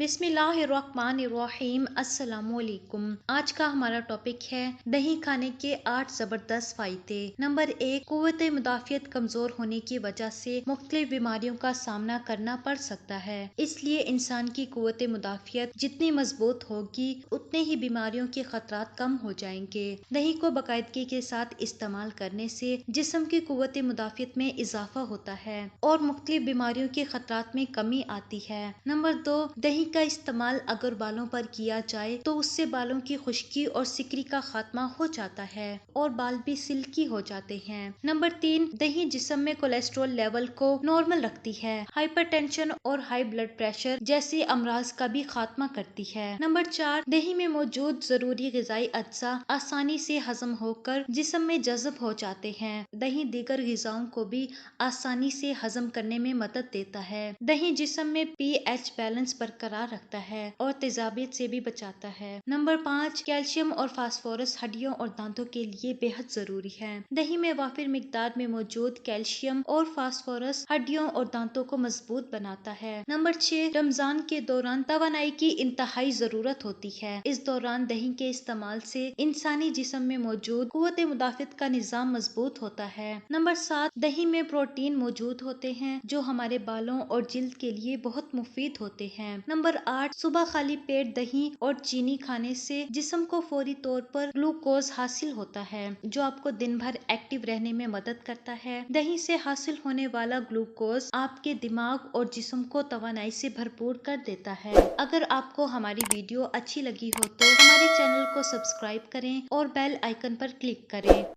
बिस्मिल्लाहिर्रहमानिर्रहीम अस्सलामुअलैकुम। आज का हमारा टॉपिक है दही खाने के 8 जबरदस्त फायदे। नंबर 1, कुव्वत मुदाफियत कमजोर होने की वजह से मुख्तलिफ बीमारियों का सामना करना पड़ सकता है, इसलिए इंसान की कुव्वत मुदाफियत जितनी मजबूत होगी उतने ही बीमारियों के खतरात कम हो जाएंगे। दही को बाकायदगी के साथ इस्तेमाल करने से जिस्म की कुव्वत मुदाफियत में इजाफा होता है और मुख्तलिफ बीमारियों के खतरात में कमी आती है। नंबर 2, दही का इस्तेमाल अगर बालों पर किया जाए तो उससे बालों की खुश्की और सिकरी का खात्मा हो जाता है और बाल भी सिल्की हो जाते हैं। नंबर 3, दही जिस्म में कोलेस्ट्रॉल लेवल को नॉर्मल रखती है, हाइपरटेंशन और हाई ब्लड प्रेशर जैसे अमराज का भी खात्मा करती है। नंबर 4, दही में मौजूद जरूरी ग़िज़ाई अज्जा आसानी से हजम होकर जिस्म में जज़ब हो जाते हैं। दही दीगर ग़िज़ाओं को भी आसानी से हजम करने में मदद देता है। दही जिस्म में pH बैलेंस बरकरार रखता है और तेजाबियत से भी बचाता है। नंबर 5, कैल्शियम और फास्फोरस हड्डियों और दांतों के लिए बेहद जरूरी है। दही में वाफिर मिकदार में मौजूद कैल्शियम और फास्फोरस हड्डियों और दांतों को मजबूत बनाता है। नंबर 6, रमजान के दौरान तवानाई की इंतहाई जरूरत होती है। इस दौरान दही के इस्तेमाल से इंसानी जिस्म में मौजूद कुव्वत मुदाफियत का निजाम मजबूत होता है। नंबर 7, दही में प्रोटीन मौजूद होते हैं जो हमारे बालों और जिल्द के लिए बहुत मुफीद होते हैं। नंबर 8, सुबह खाली पेट दही और चीनी खाने से जिस्म को फौरी तौर पर ग्लूकोज हासिल होता है जो आपको दिन भर एक्टिव रहने में मदद करता है। दही से हासिल होने वाला ग्लूकोज आपके दिमाग और जिस्म को तवानाई से भरपूर कर देता है। अगर आपको हमारी वीडियो अच्छी लगी हो तो हमारे चैनल को सब्सक्राइब करें और बेल आइकन पर क्लिक करें।